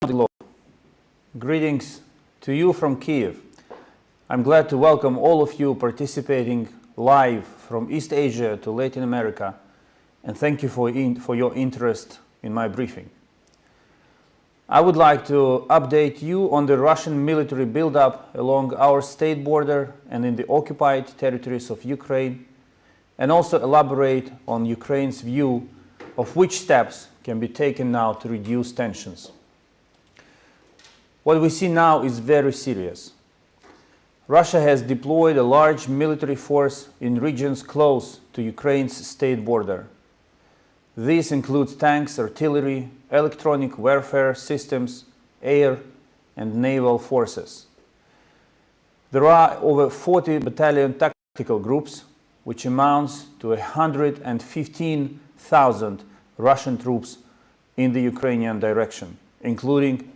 the globe. Greetings to you from Kiev. I'm glad to welcome all of you participating live from East Asia to Latin America, and thank you for your interest in my briefing. I would like to update you on the Russian military buildup along our state border and in the occupied territories of Ukraine, and also elaborate on Ukraine's view of which steps can be taken now to reduce tensions. What we see now is very serious. Russia has deployed a large military force in regions close to Ukraine's state border. This includes tanks, artillery, electronic warfare systems, air and naval forces. There are over 40 battalion tactical groups, which amounts to 115,000 Russian troops in the Ukrainian direction, including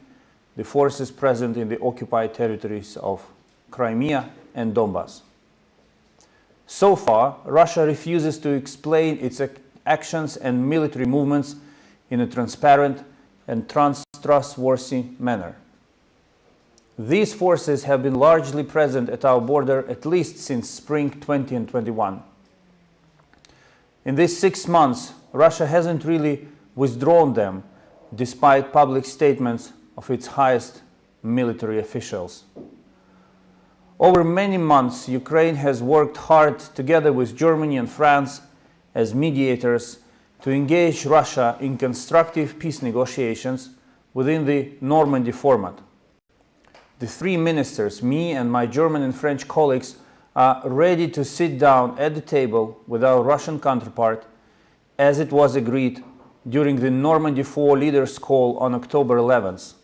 the forces present in the occupied territories of Crimea and Donbas. So far, Russia refuses to explain its actions and military movements in a transparent and trustworthy manner. These forces have been largely present at our border at least since spring 2021. In these 6 months, Russia hasn't really withdrawn them, despite public statements of its highest military officials. Over many months, Ukraine has worked hard together with Germany and France as mediators to engage Russia in constructive peace negotiations within the Normandy format. The three ministers, me and my German and French colleagues, are ready to sit down at the table with our Russian counterpart, as it was agreed during the Normandy 4 leaders' call on October 11th,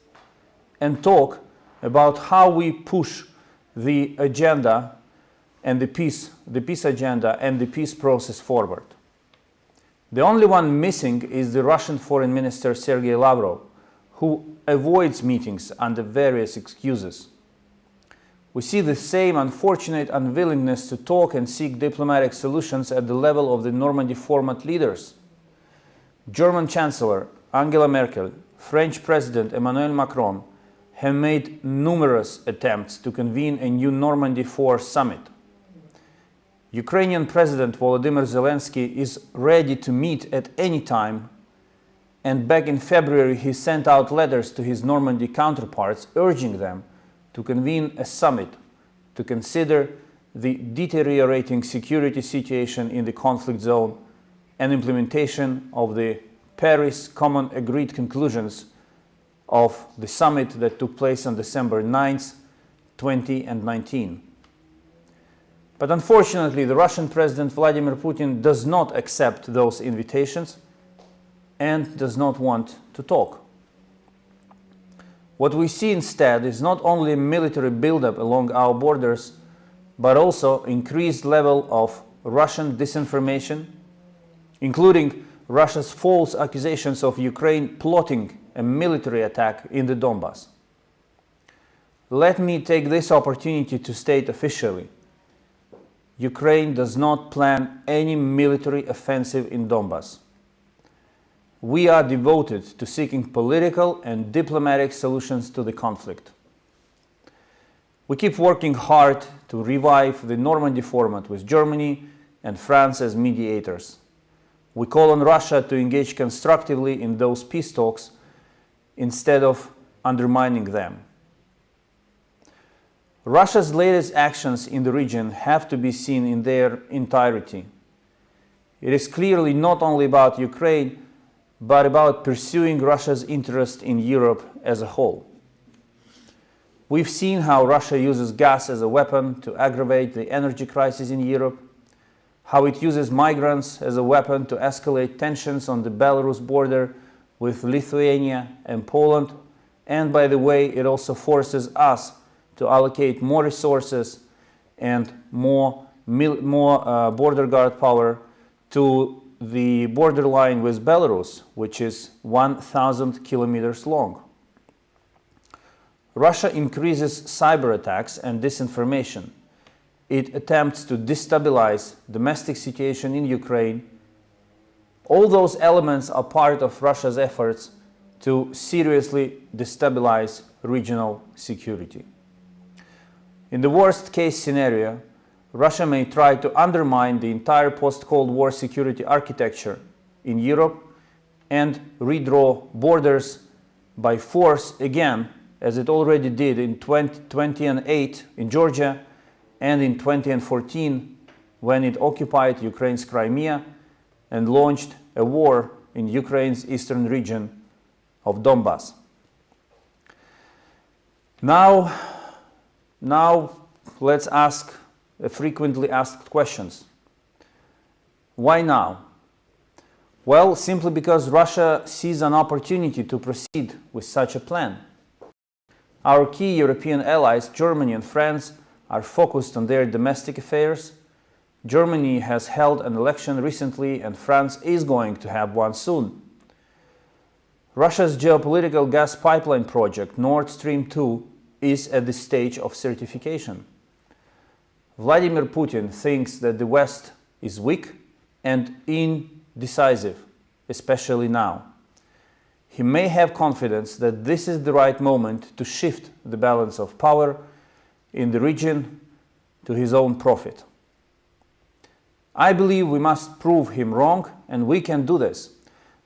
and talk about how we push the agenda and the peace agenda and the peace process forward. The only one missing is the Russian Foreign Minister Sergei Lavrov, who avoids meetings under various excuses. We see the same unfortunate unwillingness to talk and seek diplomatic solutions at the level of the Normandy format leaders. German Chancellor Angela Merkel, French President Emmanuel Macron have made numerous attempts to convene a new Normandy 4 summit. Ukrainian President Volodymyr Zelensky is ready to meet at any time, and back in February he sent out letters to his Normandy counterparts urging them to convene a summit to consider the deteriorating security situation in the conflict zone and implementation of the Paris Common Agreed Conclusions of the summit that took place on December 9th, 2019. But unfortunately, the Russian President Vladimir Putin does not accept those invitations and does not want to talk. What we see instead is not only a military buildup along our borders, but also increased level of Russian disinformation, including Russia's false accusations of Ukraine plotting a military attack in the Donbas. Let me take this opportunity to state officially, Ukraine does not plan any military offensive in Donbas. We are devoted to seeking political and diplomatic solutions to the conflict. We keep working hard to revive the Normandy format with Germany and France as mediators. We call on Russia to engage constructively in those peace talks instead of undermining them. Russia's latest actions in the region have to be seen in their entirety. It is clearly not only about Ukraine, but about pursuing Russia's interest in Europe as a whole. We've seen how Russia uses gas as a weapon to aggravate the energy crisis in Europe, how it uses migrants as a weapon to escalate tensions on the Belarus border with Lithuania and Poland, and by the way, it also forces us to allocate more resources and more border guard power to the borderline with Belarus, which is 1,000 kilometers long. Russia increases cyber attacks and disinformation. It attempts to destabilize domestic situation in Ukraine. All those elements are part of Russia's efforts to seriously destabilize regional security. In the worst-case scenario, Russia may try to undermine the entire post-Cold War security architecture in Europe and redraw borders by force again, as it already did in 2008 in Georgia and in 2014 when it occupied Ukraine's Crimea and launched a war in Ukraine's eastern region of Donbas. Now let's ask frequently asked questions. Why now? Well, simply because Russia sees an opportunity to proceed with such a plan. Our key European allies, Germany and France, are focused on their domestic affairs. Germany has held an election recently, and France is going to have one soon. Russia's geopolitical gas pipeline project, Nord Stream 2, is at the stage of certification. Vladimir Putin thinks that the West is weak and indecisive, especially now. He may have confidence that this is the right moment to shift the balance of power in the region to his own profit. I believe we must prove him wrong, and we can do this.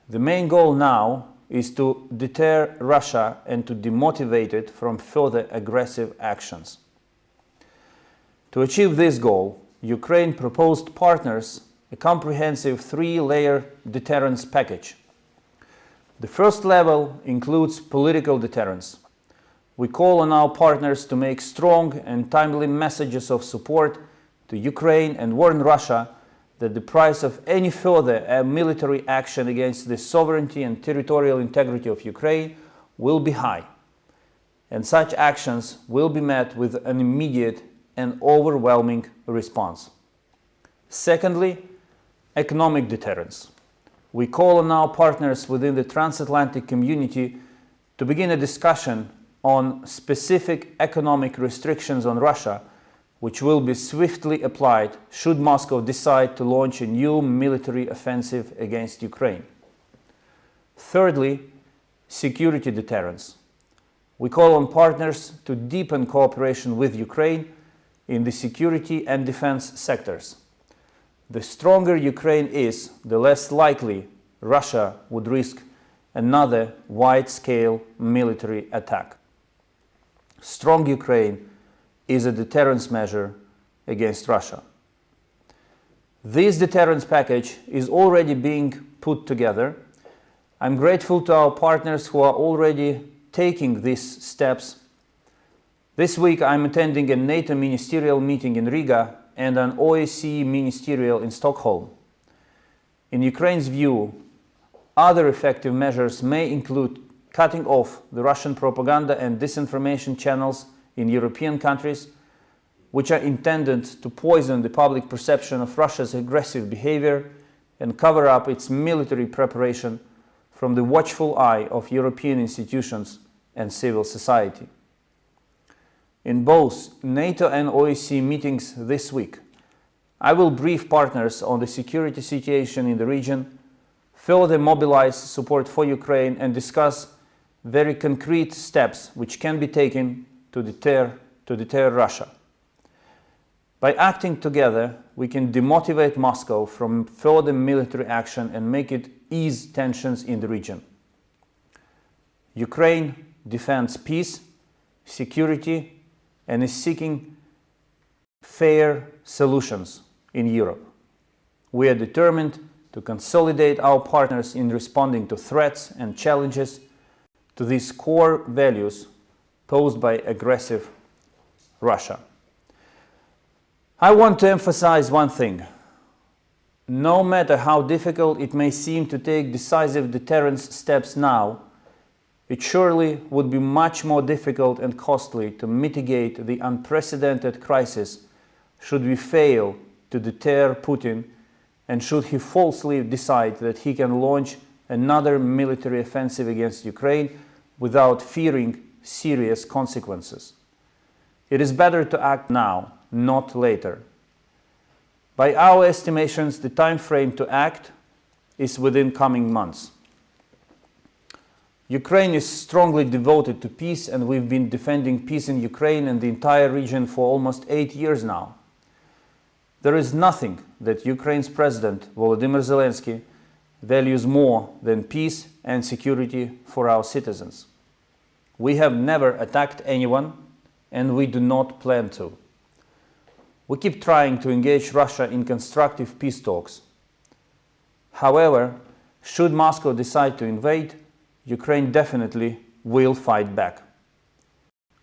The main goal now is to deter Russia and to demotivate it from further aggressive actions. To achieve this goal, Ukraine proposed partners a comprehensive three-layer deterrence package. The first level includes political deterrence. We call on our partners to make strong and timely messages of support to Ukraine and warn Russia that the price of any further military action against the sovereignty and territorial integrity of Ukraine will be high, and such actions will be met with an immediate and overwhelming response. Secondly, economic deterrence. We call on our partners within the transatlantic community to begin a discussion on specific economic restrictions on Russia, which will be swiftly applied should Moscow decide to launch a new military offensive against Ukraine. Thirdly, security deterrence. We call on partners to deepen cooperation with Ukraine in the security and defense sectors. The stronger Ukraine is, the less likely Russia would risk another wide-scale military attack. Strong Ukraine is a deterrence measure against Russia. This deterrence package is already being put together. I'm grateful to our partners who are already taking these steps. This week I'm attending a NATO ministerial meeting in Riga and an OSCE ministerial in Stockholm. In Ukraine's view, other effective measures may include cutting off the Russian propaganda and disinformation channels in European countries, which are intended to poison the public perception of Russia's aggressive behavior and cover up its military preparation from the watchful eye of European institutions and civil society. In both NATO and OSCE meetings this week, I will brief partners on the security situation in the region, further mobilize support for Ukraine, and discuss very concrete steps which can be taken to deter Russia. By acting together, we can demotivate Moscow from further military action and make it ease tensions in the region. Ukraine defends peace, security, and is seeking fair solutions in Europe. We are determined to consolidate our partners in responding to threats and challenges to these core values posed by aggressive Russia. I want to emphasize one thing. No matter how difficult it may seem to take decisive deterrence steps now, it surely would be much more difficult and costly to mitigate the unprecedented crisis should we fail to deter Putin and should he falsely decide that he can launch another military offensive against Ukraine without fearing serious consequences. It is better to act now, not later. By our estimations, the time frame to act is within coming months. Ukraine is strongly devoted to peace, and we've been defending peace in Ukraine and the entire region for almost 8 years now. There is nothing that Ukraine's President Volodymyr Zelensky values more than peace and security for our citizens. We have never attacked anyone, and we do not plan to. We keep trying to engage Russia in constructive peace talks. However, should Moscow decide to invade, Ukraine definitely will fight back.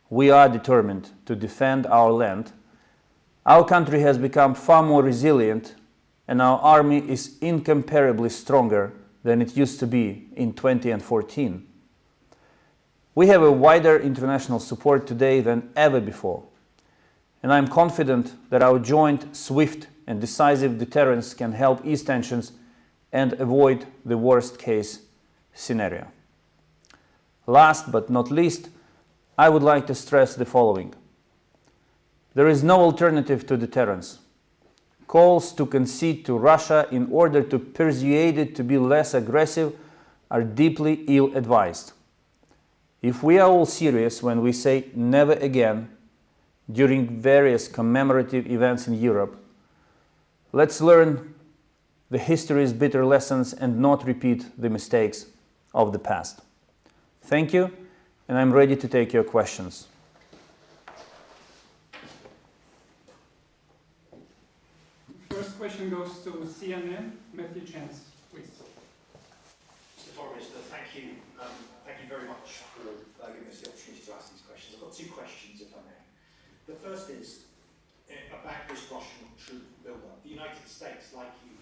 We are determined to defend our land. Our country has become far more resilient, and our army is incomparably stronger than it used to be in 2014. We have a wider international support today than ever before, and I'm confident that our joint, swift and decisive deterrence can help ease tensions and avoid the worst-case scenario. Last but not least, I would like to stress the following. There is no alternative to deterrence. Calls to concede to Russia in order to persuade it to be less aggressive are deeply ill-advised. If we are all serious when we say never again during various commemorative events in Europe, let's learn the history's bitter lessons and not repeat the mistakes of the past. Thank you, and I'm ready to take your questions. First question goes to CNN. Matthew Chance, please. Mr. Foreign Minister, thank you. Thank you very much for giving us the opportunity to ask these questions. I've got two questions, if I may. The first is about this Russian troop build-up. The United States, like you,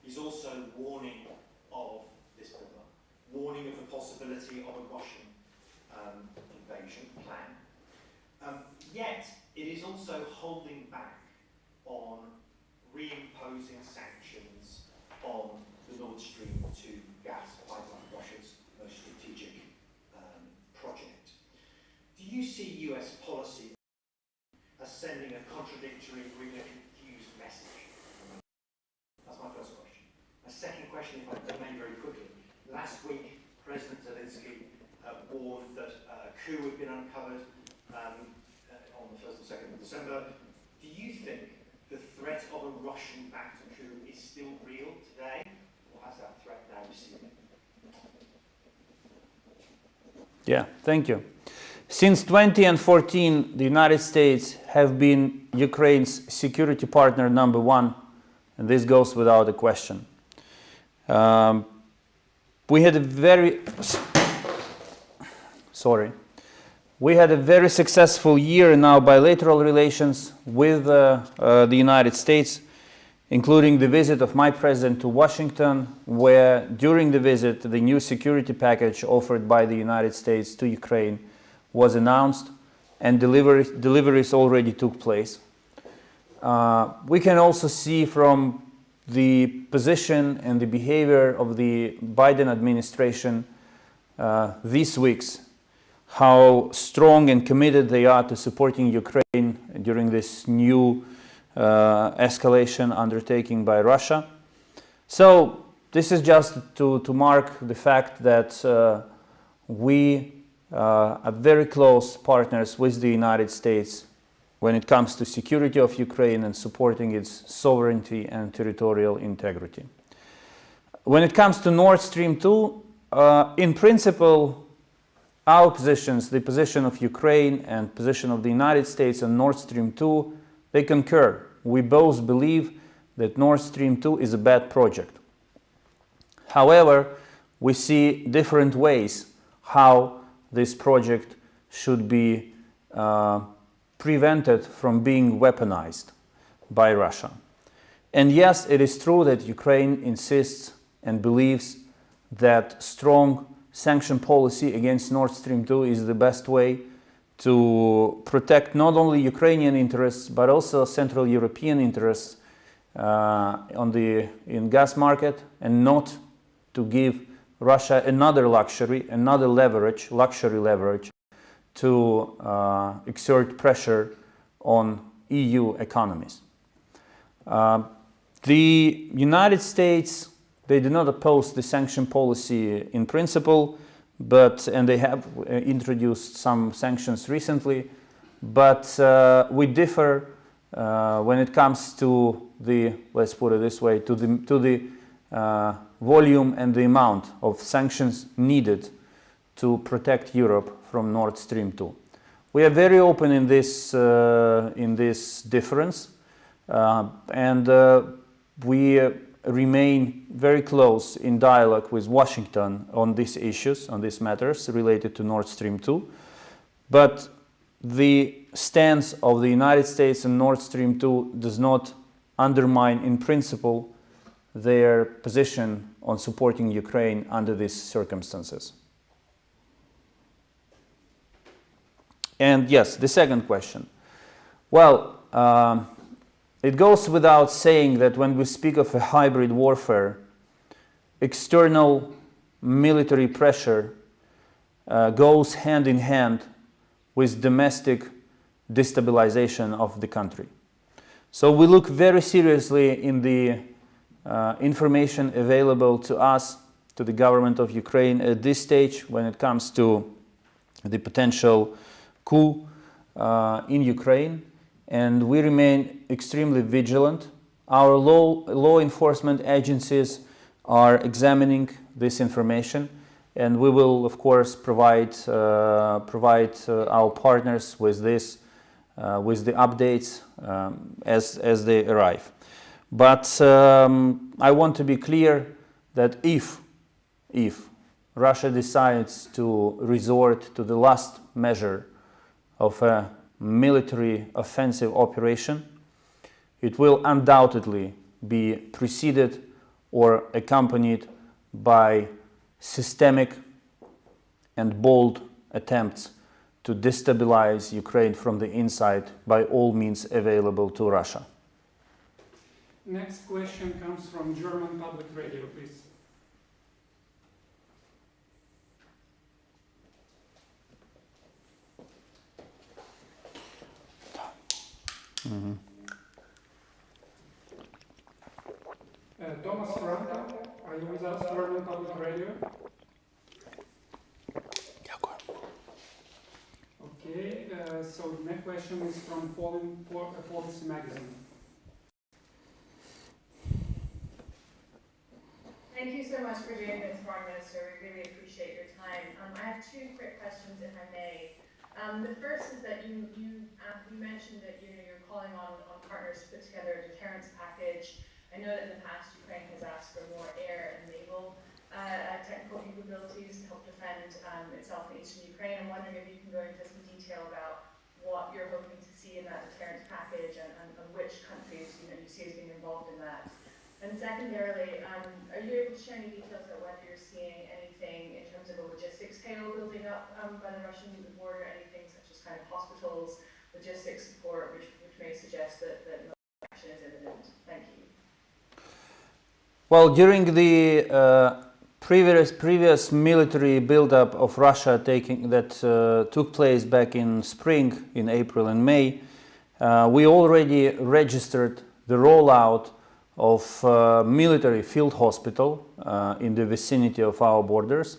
is also warning of this build-up, warning of the possibility of a Russian invasion plan. Yet, it is also holding back on reimposing sanctions on the Nord Stream 2 gas pipeline, Russia's most strategic project. Do you see US policy as sending a contradictory, really confused message? That's my first question. My second question, if I may very quickly. Last week, President Zelensky warned that a coup had been uncovered on the 1st or 2nd of December. Do you think the threat of a Russian-backed coup is still real today, or has that threat now receded? Yeah, thank you. Since 2014, the United States have been Ukraine's security partner number one, and this goes without a question. We had a very successful year in our bilateral relations with the United States, including the visit of my president to Washington, where during the visit the new security package offered by the United States to Ukraine was announced, and deliveries already took place. We can also see from the position and the behavior of the Biden administration these weeks how strong and committed they are to supporting Ukraine during this new escalation undertaking by Russia. So this is just to mark the fact that we are very close partners with the United States when it comes to security of Ukraine and supporting its sovereignty and territorial integrity. When it comes to Nord Stream 2, in principle, our positions, the position of Ukraine and position of the United States on Nord Stream 2, they concur. We both believe that Nord Stream 2 is a bad project. However, we see different ways how this project should be prevented from being weaponized by Russia. And yes, it is true that Ukraine insists and believes that strong sanction policy against Nord Stream 2 is the best way to protect not only Ukrainian interests but also Central European interests in gas market, and not to give Russia another luxury leverage to exert pressure on EU economies. The United States, they do not oppose the sanction policy in principle, and they have introduced some sanctions recently, but we differ when it comes to the, let's put it this way, to the volume and the amount of sanctions needed to protect Europe from Nord Stream 2. We are very open in this difference, and we remain very close in dialogue with Washington on these issues, on these matters related to Nord Stream 2. But the stance of the United States on Nord Stream 2 does not undermine in principle their position on supporting Ukraine under these circumstances. And yes, the second question. Well, it goes without saying that when we speak of a hybrid warfare, external military pressure goes hand in hand with domestic destabilization of the country. So we look very seriously in the information available to us, to the government of Ukraine at this stage when it comes to the potential coup in Ukraine, and we remain extremely vigilant. Our law enforcement agencies are examining this information, and we will, of course, provide our partners with this, with the updates as they arrive. But I want to be clear that if Russia decides to resort to the last measure of a military offensive operation, it will undoubtedly be preceded or accompanied by systemic and bold attempts to destabilize Ukraine from the inside by all means available to Russia. Next question comes from German Public Radio, please. Mm-hmm. Thomas Franka, are you with us, German Public Radio? Okay, so the next question is from Foreign Policy Magazine. Thank you so much for doing this, Foreign Minister. We really appreciate your time. I have two quick questions, if I may. The first is that you mentioned that you're calling on partners to put together a deterrence package. I know that in the past Ukraine has asked for more air and naval technical capabilities to help defend itself in eastern Ukraine. I'm wondering if you can go into some detail about what you're hoping to see in that deterrence package and which countries you see as being involved in that. And secondarily, are you able to share any details about whether you're seeing anything in terms of a logistics tail building up by the Russian border, anything such as kind of hospitals, logistics support, which may suggest that no action is imminent? Thank you. Well, during the previous military buildup of Russia took place back in spring, in April and May, we already registered the rollout of military field hospital in the vicinity of our borders,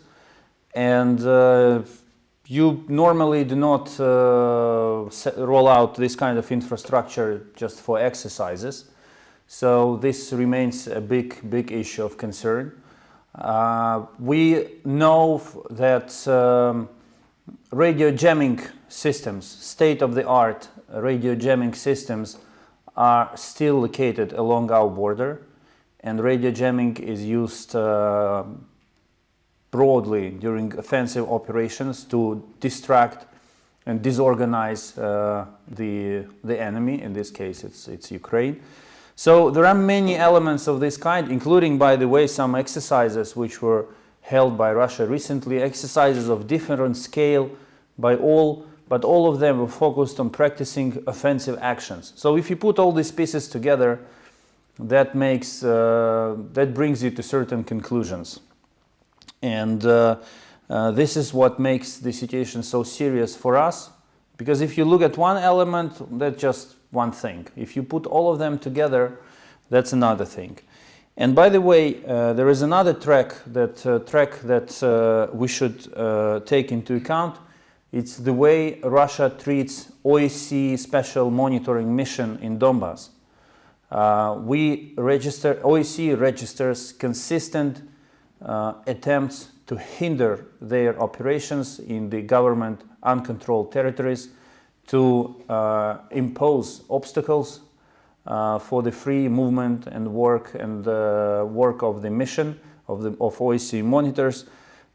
and you normally do not roll out this kind of infrastructure just for exercises, so this remains a big issue of concern. We know that radio jamming systems, state-of-the-art radio jamming systems, are still located along our border, and radio jamming is used broadly during offensive operations to distract and disorganize the enemy. In this case, it's Ukraine. So there are many elements of this kind, including, by the way, some exercises which were held by Russia recently, exercises of different scale by all, but all of them were focused on practicing offensive actions. So if you put all these pieces together, that brings you to certain conclusions. And this is what makes the situation so serious for us, because if you look at one element, that's just one thing. If you put all of them together, that's another thing. And by the way, there is another track that we should take into account. It's the way Russia treats OSCE special monitoring mission in Donbass. OSCE registers consistent attempts to hinder their operations in the government uncontrolled territories, to impose obstacles for the free movement and work of the mission of OSCE monitors.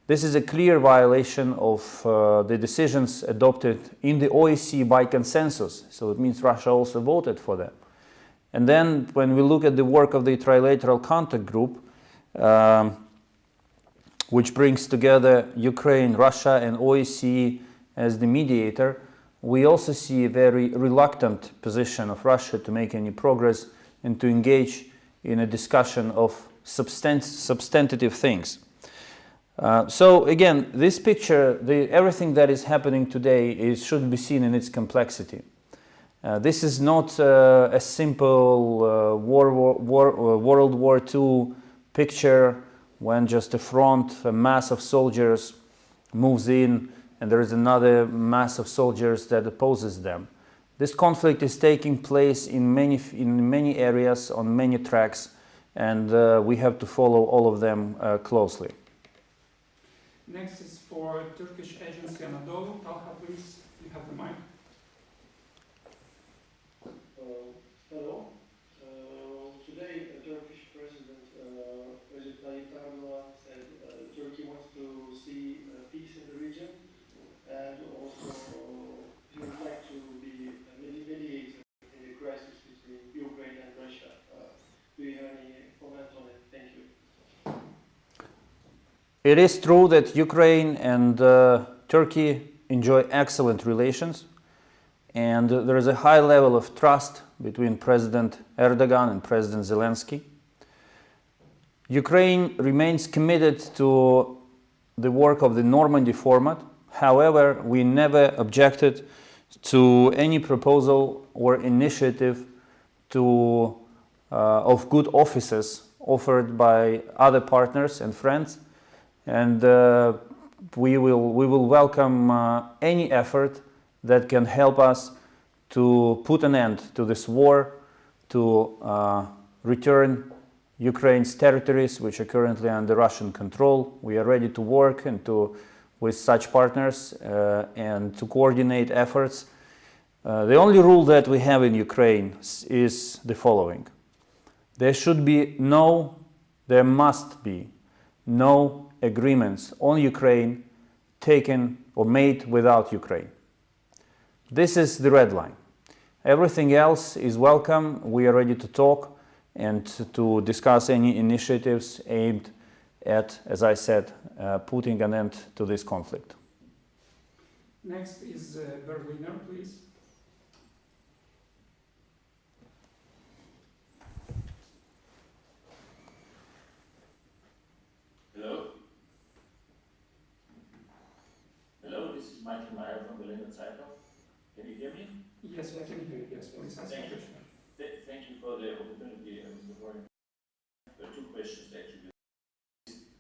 This is a clear violation of the decisions adopted in the OSCE by consensus. So it means Russia also voted for them. And then when we look at the work of the Trilateral Contact Group, which brings together Ukraine, Russia, and OSCE as the mediator, we also see a very reluctant position of Russia to make any progress and to engage in a discussion of substantive things. So again, this picture, everything that is happening today should be seen in its complexity. This is not a simple World War II picture when just a mass of soldiers moves in and there is another mass of soldiers that opposes them. This conflict is taking place in many areas, on many tracks, and we have to follow all of them closely. Next is for Turkish agency Anadolu. Talha, please, you have the mic. Hello. Today, Turkish President Recep Tayyip Erdogan said Turkey wants to see peace in the region, and also he would like to be a mediator in the crisis between Ukraine and Russia. Do you have any comment on it? Thank you. It is true that Ukraine and Turkey enjoy excellent relations, and there is a high level of trust between President Erdogan and President Zelensky. Ukraine remains committed to the work of the Normandy format. However, we never objected to any proposal or initiative of good offices offered by other partners and friends, and we will welcome any effort that can help us to put an end to this war, to return Ukraine's territories, which are currently under Russian control. We are ready to work with such partners and to coordinate efforts. The only rule that we have in Ukraine is the following. There must be no agreements on Ukraine taken or made without Ukraine. This is the red line. Everything else is welcome. We are ready to talk and to discuss any initiatives aimed at, as I said, putting an end to this conflict. Next is Berliner, please. Hello. Hello, this is Michael Meyer from Berliner Zeitung. Can you hear me? Yes, I can hear you. Yes, please ask Thank the you. question. Thank you for the opportunity, Mr. Foreign. Two questions actually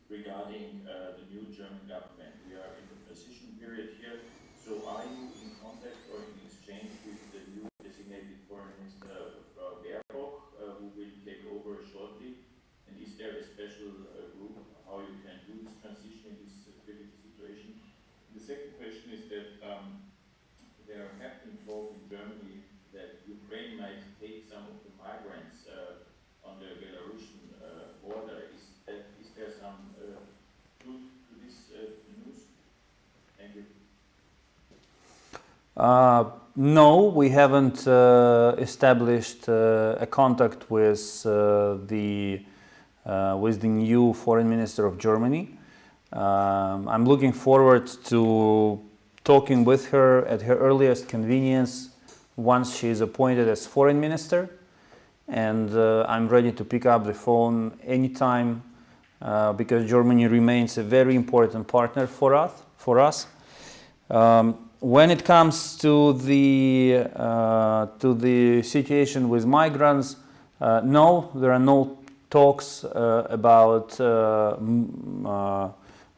regarding the new German government. We are in the transition period here. So are you in contact or in exchange with the new designated Foreign Minister Baerbock, who will take over shortly? And is there a special group how you can do this transition in this critical situation? The second question is that there have been talk in Germany that Ukraine might take some of the migrants on the Belarusian border. Is there some truth to this news? Thank you. No, we haven't established a contact with the new Foreign Minister of Germany. I'm looking forward to talking with her at her earliest convenience once she is appointed as Foreign Minister, and I'm ready to pick up the phone anytime because Germany remains a very important partner for us. When it comes to the situation with migrants, no, there are no talks about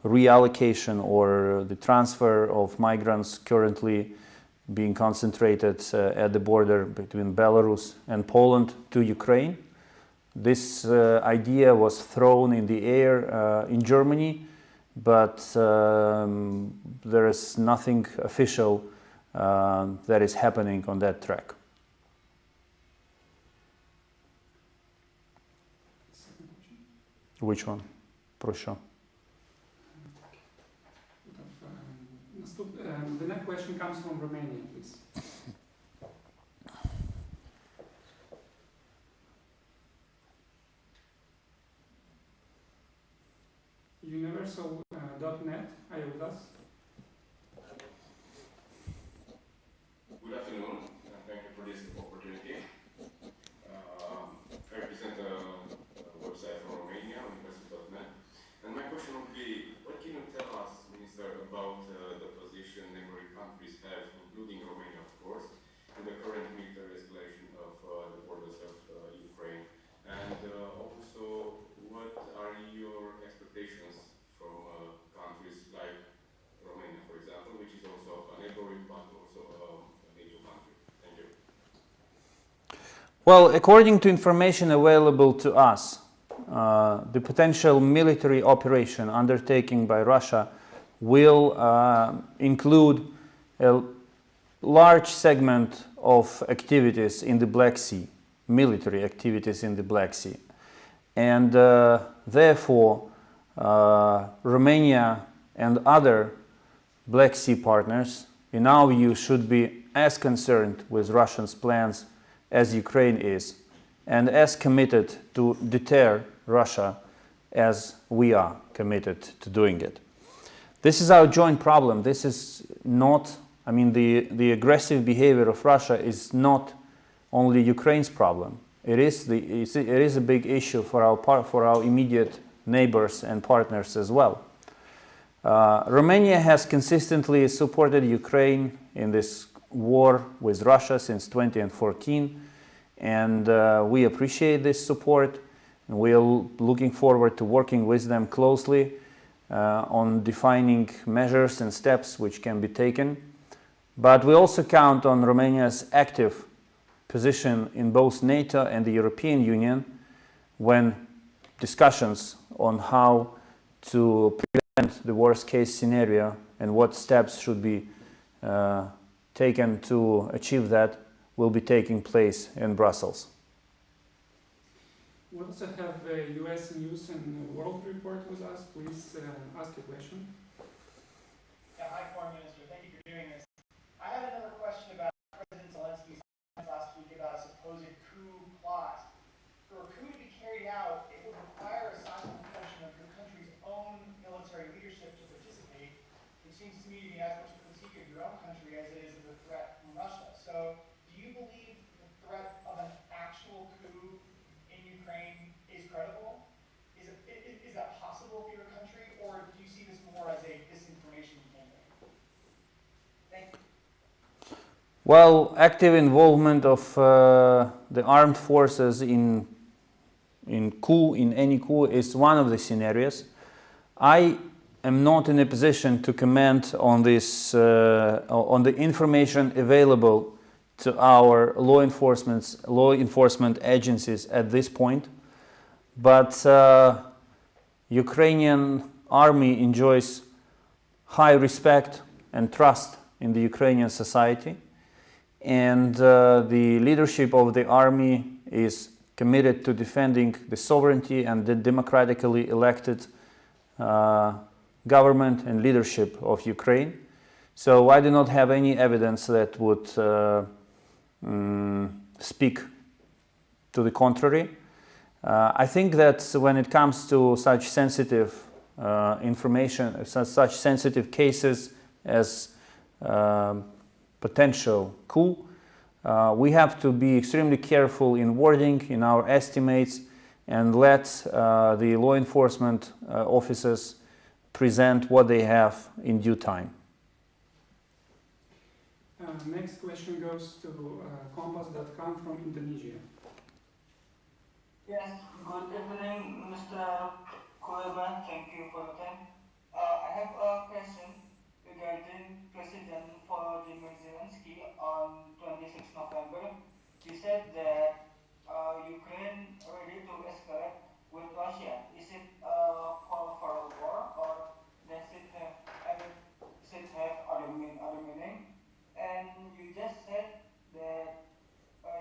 reallocation or the transfer of migrants currently being concentrated at the border between Belarus and Poland to Ukraine. This idea was thrown in the air in Germany, but there is nothing official that is happening on that track. Which one? Про що? The next question comes from Romania, please. Universal.net, are you with us? Good afternoon, and thank you for this opportunity. I represent a website from Romania, Universal.net, and my question would be, what can you tell us, Minister, about the position neighboring countries have, including Romania, of course, in the current military escalation of the borders of Ukraine? And also, what are your expectations from countries like Romania, for example, which is also a neighboring but also a NATO country? Thank you. Well, according to information available to us, the potential military operation undertaken by Russia will include a large segment of activities in the Black Sea, military activities in the Black Sea. And therefore, Romania and other Black Sea partners, in our view, should be as concerned with Russia's plans as Ukraine is, and as committed to deter Russia as we are committed to doing it. This is our joint problem. This is not, I mean, the aggressive behavior of Russia is not only Ukraine's problem. It is a big issue for our immediate neighbors and partners as well. Romania has consistently supported Ukraine in this war with Russia since 2014, and we appreciate this support. And we are looking forward to working with them closely on defining measures and steps which can be taken. But we also count on Romania's active position in both NATO and the European Union when discussions on how to prevent the worst case scenario and what steps should be taken to achieve that will be taking place in Brussels. We also have US News and World Report with us. Please ask a question. Yeah, hi, Foreign Minister. Thank you for doing this. I have another question about President Zelensky's comments last week about a supposed coup plot. For a coup to be carried out, it would require a sizable portion of your country's own military leadership to participate, which seems to me to be as much a critique of your own country as it is of the threat from Russia. So, do you believe the threat of an actual coup in Ukraine is credible? Is that possible for your country, or do you see this more as a disinformation campaign? Thank you. Well, active involvement of the armed forces in any coup is one of the scenarios. I am not in a position to comment on this, on the information available to our law enforcement agencies at this point. But Ukrainian army enjoys high respect and trust in the Ukrainian society, and the leadership of the army is committed to defending the sovereignty and the democratically elected government and leadership of Ukraine. So I do not have any evidence that would speak to the contrary. I think that when it comes to such sensitive information, such sensitive cases as potential coup, we have to be extremely careful in wording, in our estimates, and let the law enforcement officers present what they have in due time. Next question goes to Compass.com from Indonesia. Yes, good evening, Mr. Kuleba. Thank you for your time. I have a question regarding President Volodymyr Zelensky on 26 November. He said that Ukraine ready to escalate with Russia. Is it a call for a war, or does it have other meaning? And you just said that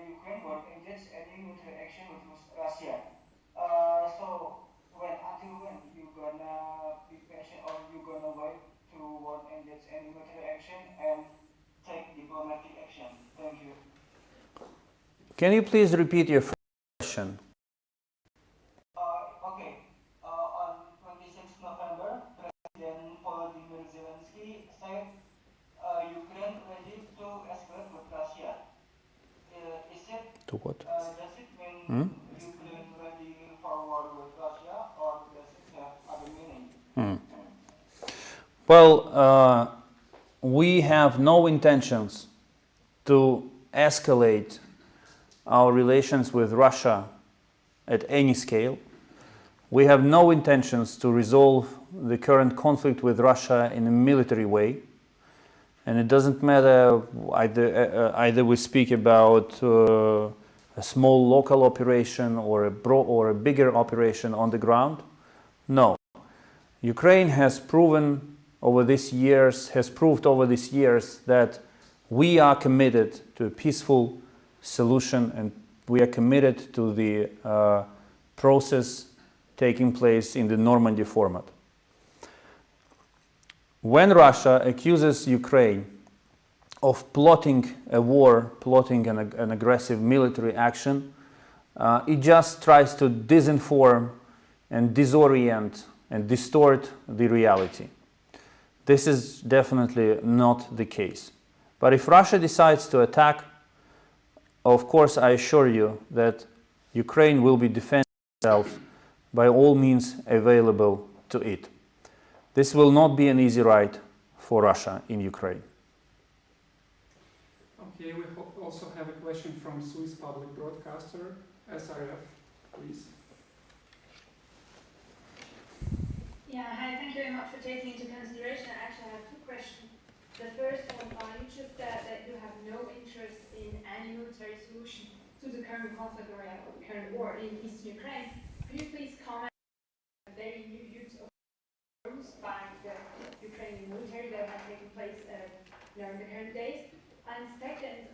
Ukraine won't engage any military action with Russia. So until when you gonna be patient, or you gonna wait to won't engage any military action and take diplomatic action? Thank you. Can you please repeat your first question? Okay. On 26 November, President Volodymyr Zelensky said Ukraine ready to escalate with Russia. Is it? To what? Does it mean Ukraine ready for war with Russia, or does it have other meaning? Well, we have no intentions to escalate our relations with Russia at any scale. We have no intentions to resolve the current conflict with Russia in a military way. And it doesn't matter either we speak about a small local operation or a bigger operation on the ground. No. Ukraine has proved over these years that we are committed to a peaceful solution, and we are committed to the process taking place in the Normandy format. When Russia accuses Ukraine of plotting a war, plotting an aggressive military action, it just tries to disinform and disorient and distort the reality. This is definitely not the case. But if Russia decides to attack, of course, I assure you that Ukraine will be defending itself by all means available to it. This will not be an easy ride for Russia in Ukraine. Okay, we also have a question from Swiss public broadcaster, SRF, please. Yeah, hi, thank you very much for taking into consideration. I actually have two questions. The first one, you just said that you have no interest in any military solution to the current conflict or current war in eastern Ukraine. Could you please comment on the very new use of drones by the Ukrainian military that have taken place in the current days? And second,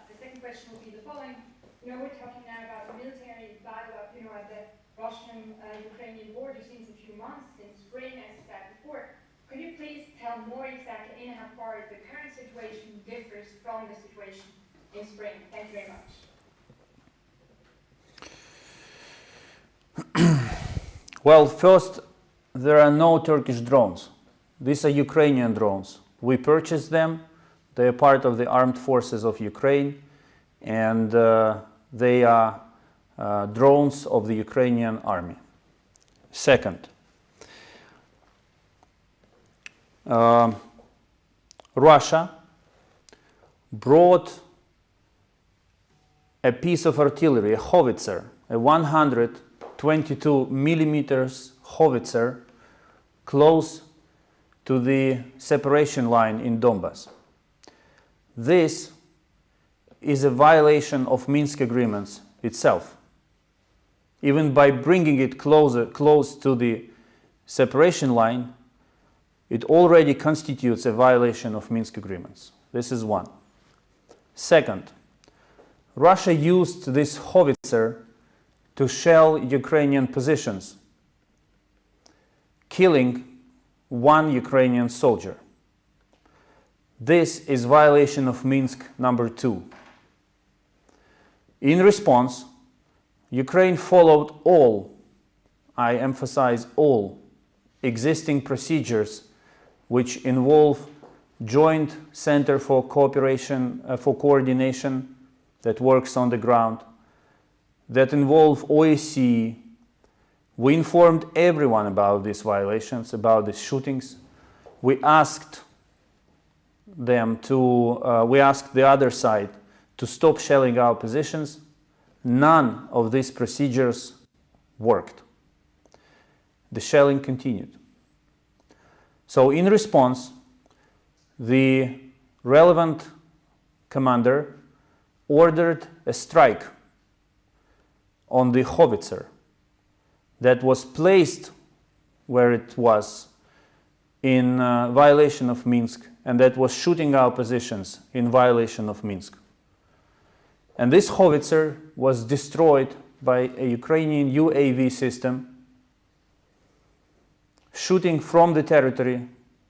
the second question will be the following. We're talking now about the military dialogue, at the Russian-Ukrainian border since a few months, since spring, as you said before. Could you please tell more exactly in how far the current situation differs from the situation in spring? Thank you very much. Well, first, there are no Turkish drones. These are Ukrainian drones. We purchased them. They are part of the armed forces of Ukraine, and they are drones of the Ukrainian army. Second, Russia brought a piece of artillery, a howitzer, a 122 millimeters howitzer, close to the separation line in Donbas. This is a violation of Minsk agreements itself. Even by bringing it close to the separation line, it already constitutes a violation of Minsk agreements. This is one. Second, Russia used this howitzer to shell Ukrainian positions, killing one Ukrainian soldier. This is violation of Minsk number 2. In response, Ukraine followed all, I emphasize all, existing procedures which involve joint center for coordination that works on the ground, that involve OSCE. We informed everyone about these violations, about these shootings. We asked the other side to stop shelling our positions. None of these procedures worked. The shelling continued. So in response, the relevant commander ordered a strike on the howitzer that was placed where it was in violation of Minsk, and that was shooting our positions in violation of Minsk. And this howitzer was destroyed by a Ukrainian UAV system shooting from the territory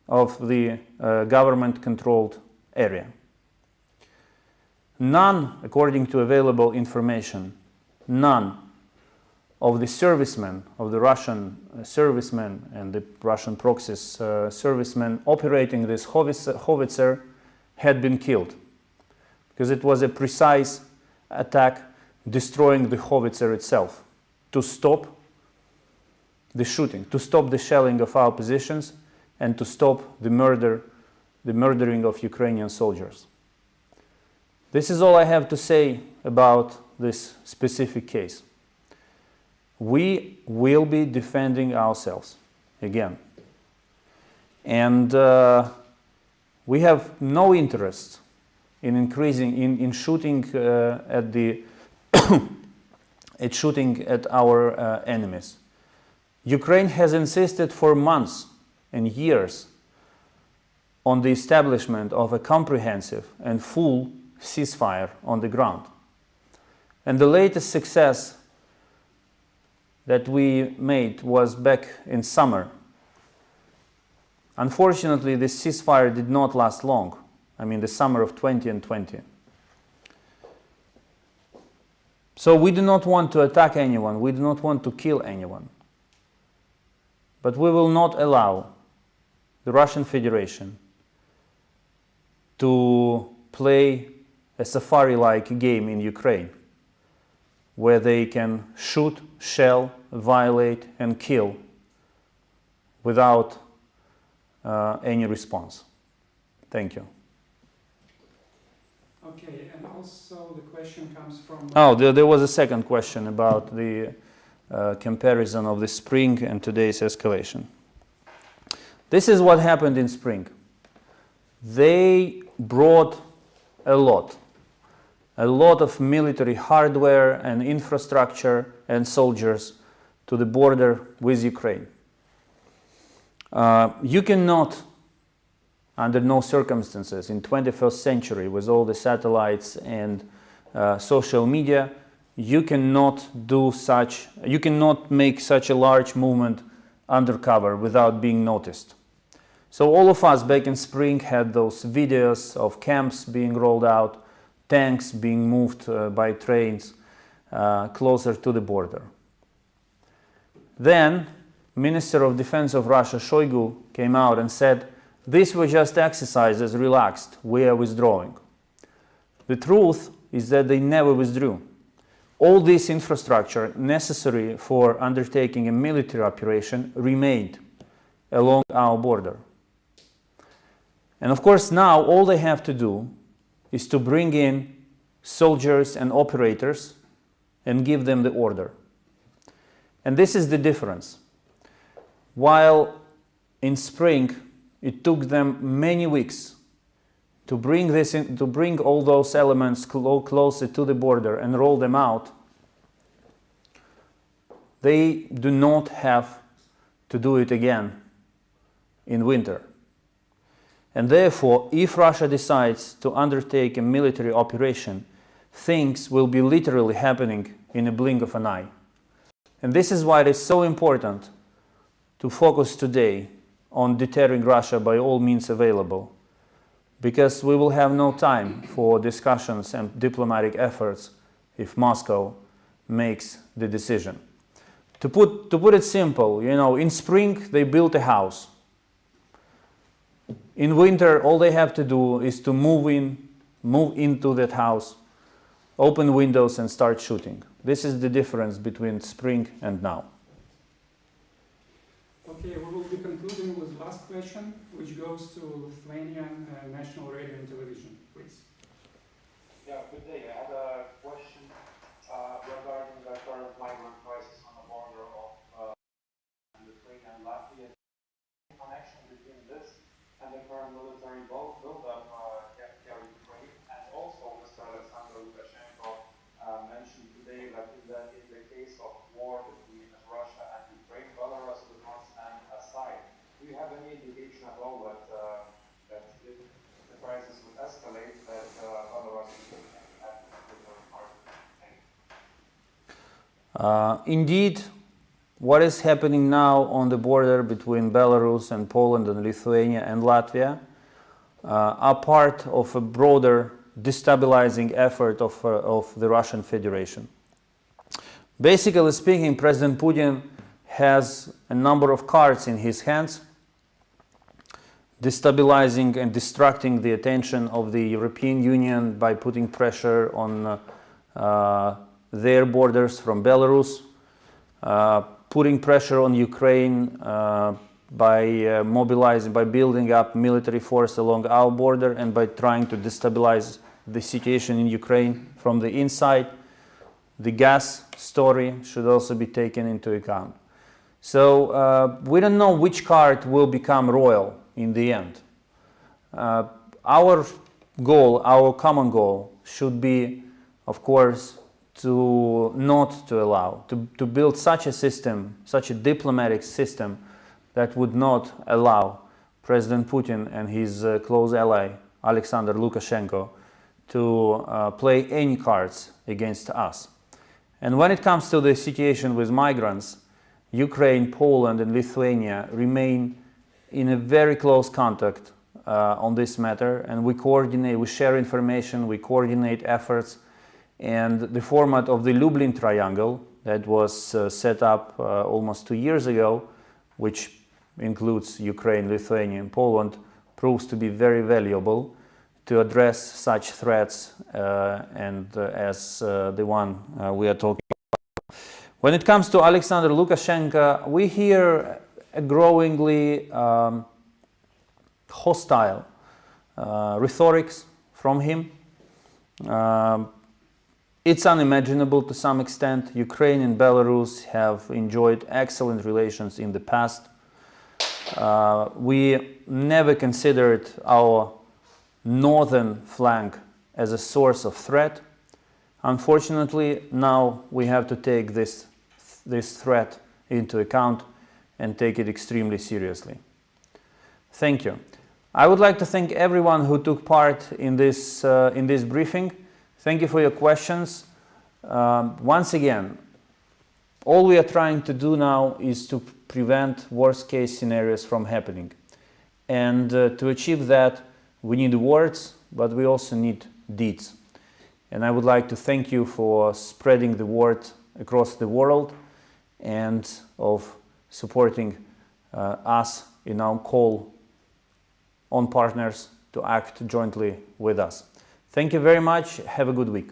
of the government-controlled area. None, according to available information, none of the servicemen, of the Russian servicemen and the Russian proxies servicemen operating this howitzer had been killed, because it was a precise attack destroying the howitzer itself to stop the shooting, to stop the shelling of our positions, and to stop the murdering of Ukrainian soldiers. This is all I have to say about this specific case. We will be defending ourselves again. And we have no interest in increasing, in shooting at the at shooting at our enemies. Ukraine has insisted for months and years on the establishment of a comprehensive and full ceasefire on the ground. And the latest success that we made was back in summer. Unfortunately, this ceasefire did not last long. I mean, the summer of 2020. So we do not want to attack anyone. We do not want to kill anyone. But we will not allow the Russian Federation to play a safari-like game in Ukraine, where they can shoot, shell, violate, and kill without any response. Thank you. Okay, and also the question comes from... Oh, there was a second question about the comparison of the spring and today's escalation. This is what happened in spring. They brought a lot of military hardware and infrastructure and soldiers to the border with Ukraine. You cannot, under no circumstances, in 21st century, with all the satellites and social media, you cannot make such a large movement undercover without being noticed. So all of us back in spring had those videos of camps being rolled out, tanks being moved by trains closer to the border. Then Minister of Defense of Russia, Shoigu, came out and said, "These were just exercises, relaxed, we are withdrawing." The truth is that they never withdrew. All this infrastructure necessary for undertaking a military operation remained along our border. And of course now all they have to do is to bring in soldiers and operators and give them the order. And this is the difference. While in spring it took them many weeks to bring all those elements closer to the border and roll them out, they do not have to do it again in winter. And therefore, if Russia decides to undertake a military operation, things will be literally happening in a blink of an eye. And this is why it is so important to focus today on deterring Russia by all means available, because we will have no time for discussions and diplomatic efforts if Moscow makes the decision. To put it simple, in spring they built a house. In winter, all they have to do is to move into that house, open windows and start shooting. This is the difference between spring and now. Okay, we will be concluding with the last question, which goes to Lithuanian National Radio and Television, please. Yeah, good day. I had a question regarding the current migrant crisis on the border of Indeed, what is happening now on the border between Belarus and Poland and Lithuania and Latvia are part of a broader destabilizing effort of the Russian Federation. Basically speaking, President Putin has a number of cards in his hands, destabilizing and distracting the attention of the European Union by putting pressure on their borders from Belarus, putting pressure on Ukraine by building up military force along our border and by trying to destabilize the situation in Ukraine from the inside. The gas story should also be taken into account. So we don't know which card will become royal in the end. Our goal, our common goal, should be, of course, to build such a system, such a diplomatic system that would not allow President Putin and his close ally, Alexander Lukashenko, to play any cards against us. And when it comes to the situation with migrants, Ukraine, Poland and Lithuania remain in a very close contact on this matter, and we coordinate, we share information, we coordinate efforts, and the format of the Lublin Triangle that was set up almost 2 years ago, which includes Ukraine, Lithuania and Poland, proves to be very valuable to address such threats as the one we are talking about. When it comes to Alexander Lukashenko, we hear a growingly hostile rhetorics from him. It's unimaginable to some extent. Ukraine and Belarus have enjoyed excellent relations in the past. We never considered our northern flank as a source of threat. Unfortunately, now we have to take this threat into account and take it extremely seriously. Thank you. I would like to thank everyone who took part in this briefing. Thank you for your questions. Once again, all we are trying to do now is to prevent worst-case scenarios from happening. And to achieve that, we need words, but we also need deeds. And I would like to thank you for spreading the word across the world and of supporting us in our call on partners to act jointly with us. Thank you very much. Have a good week.